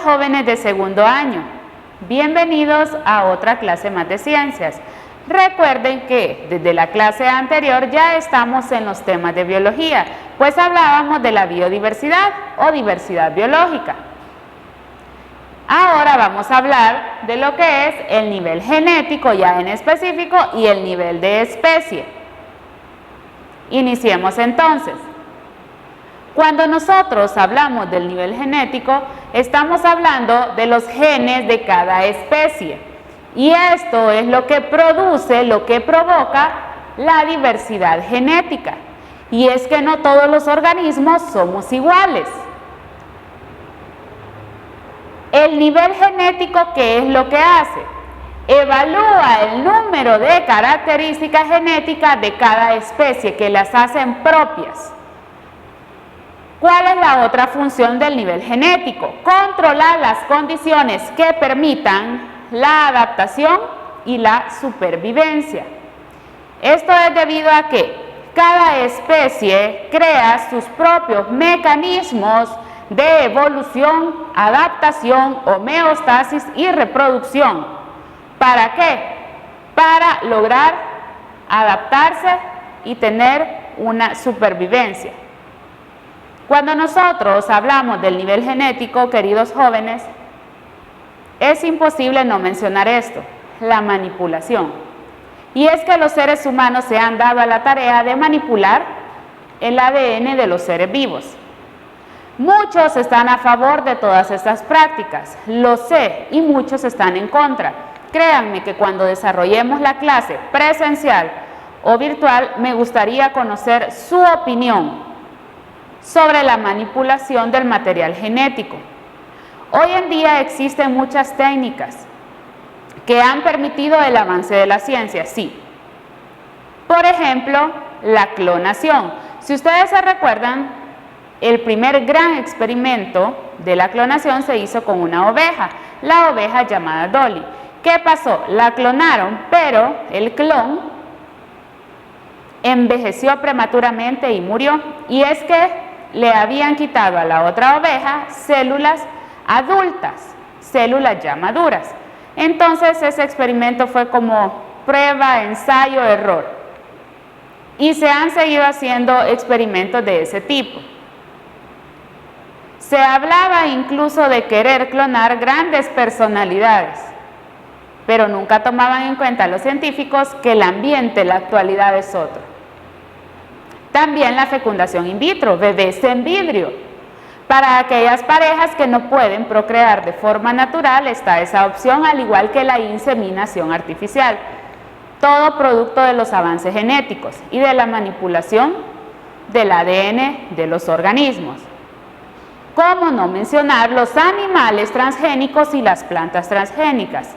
jóvenes de segundo año, bienvenidos a otra clase más de ciencias. Recuerden que desde la clase anterior ya estamos en los temas de biología, pues hablábamos de la biodiversidad o diversidad biológica. Ahora vamos a hablar de lo que es el nivel genético ya en específico y el nivel de especie. Iniciemos entonces. Cuando nosotros hablamos del nivel genético, estamos hablando de los genes de cada especie. Y esto es lo que produce, lo que provoca la diversidad genética. Y es que no todos los organismos somos iguales. El nivel genético, ¿qué es lo que hace? Evalúa el número de características genéticas de cada especie que las hacen propias. ¿Cuál es la otra función del nivel genético? Controlar las condiciones que permitan la adaptación y la supervivencia. Esto es debido a que cada especie crea sus propios mecanismos de evolución, adaptación, homeostasis y reproducción. ¿Para qué? Para lograr adaptarse y tener una supervivencia. Cuando nosotros hablamos del nivel genético, queridos jóvenes, es imposible no mencionar esto, la manipulación. Y es que los seres humanos se han dado a la tarea de manipular el ADN de los seres vivos. Muchos están a favor de todas estas prácticas, lo sé, y muchos están en contra. Créanme que cuando desarrollemos la clase presencial o virtual, me gustaría conocer su opinión sobre la manipulación del material genético. Hoy en día existen muchas técnicas que han permitido el avance de la ciencia, sí. Por ejemplo, la clonación. Si ustedes se recuerdan, el primer gran experimento de la clonación se hizo con una oveja, la oveja llamada Dolly. ¿Qué pasó? La clonaron, pero el clon envejeció prematuramente y murió. Y es que le habían quitado a la otra oveja células adultas, células ya maduras. Entonces ese experimento fue como prueba, ensayo, error. Y se han seguido haciendo experimentos de ese tipo. Se hablaba incluso de querer clonar grandes personalidades, pero nunca tomaban en cuenta los científicos que el ambiente en la actualidad es otro. También la fecundación in vitro, bebés en vidrio. Para aquellas parejas que no pueden procrear de forma natural está esa opción, al igual que la inseminación artificial. Todo producto de los avances genéticos y de la manipulación del ADN de los organismos. ¿Cómo no mencionar los animales transgénicos y las plantas transgénicas?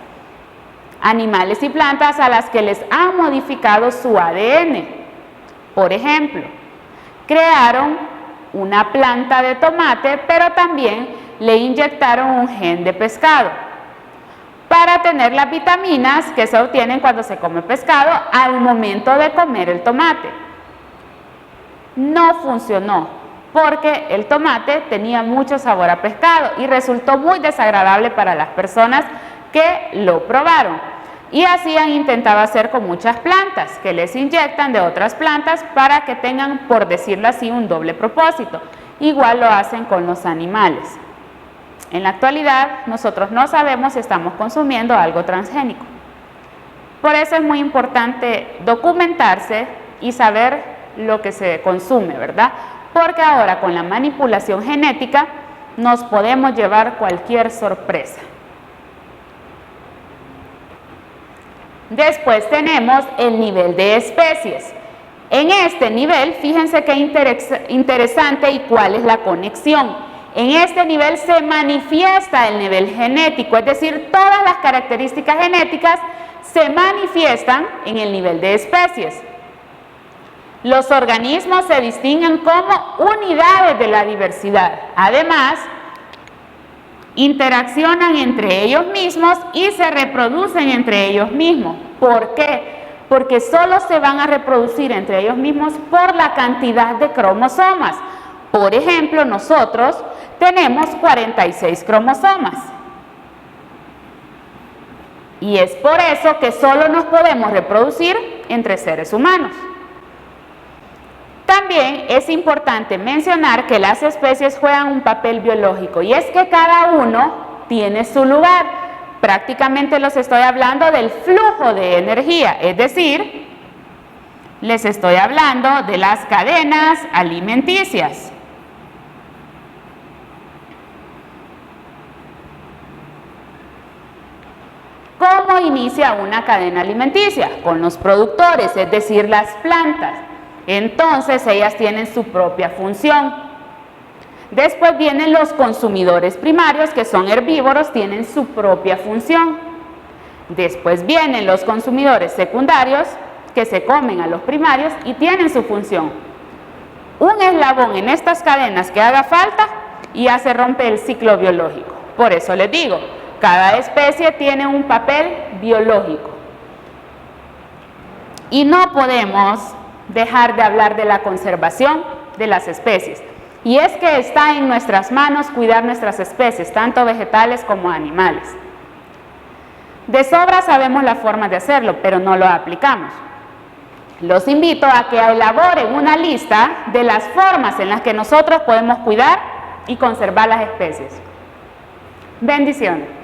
Animales y plantas a las que les han modificado su ADN. Por ejemplo, crearon una planta de tomate, pero también le inyectaron un gen de pescado para tener las vitaminas que se obtienen cuando se come pescado al momento de comer el tomate. No funcionó, porque el tomate tenía mucho sabor a pescado y resultó muy desagradable para las personas que lo probaron. Y así han intentado hacer con muchas plantas, que les inyectan de otras plantas para que tengan, por decirlo así, un doble propósito. Igual lo hacen con los animales. En la actualidad, nosotros no sabemos si estamos consumiendo algo transgénico. Por eso es muy importante documentarse y saber lo que se consume, ¿verdad? Porque ahora con la manipulación genética nos podemos llevar cualquier sorpresa. Después tenemos el nivel de especies. En este nivel, fíjense qué interesante y cuál es la conexión. En este nivel se manifiesta el nivel genético, es decir, todas las características genéticas se manifiestan en el nivel de especies. Los organismos se distinguen como unidades de la diversidad. Además, interaccionan entre ellos mismos y se reproducen entre ellos mismos. ¿Por qué? Porque solo se van a reproducir entre ellos mismos por la cantidad de cromosomas. Por ejemplo, nosotros tenemos 46 cromosomas. Y es por eso que solo nos podemos reproducir entre seres humanos. También es importante mencionar que las especies juegan un papel biológico y es que cada uno tiene su lugar. Prácticamente los estoy hablando del flujo de energía, es decir, les estoy hablando de las cadenas alimenticias. ¿Cómo inicia una cadena alimenticia? Con los productores, es decir, las plantas. Entonces ellas tienen su propia función. Después vienen los consumidores primarios, que son herbívoros, tienen su propia función. Después vienen los consumidores secundarios, que se comen a los primarios y tienen su función. Un eslabón en estas cadenas que haga falta y ya se rompe el ciclo biológico. Por eso les digo, cada especie tiene un papel biológico. Y no podemos dejar de hablar de la conservación de las especies. Y es que está en nuestras manos cuidar nuestras especies, tanto vegetales como animales. De sobra sabemos la forma de hacerlo, pero no lo aplicamos. Los invito a que elaboren una lista de las formas en las que nosotros podemos cuidar y conservar las especies. Bendiciones.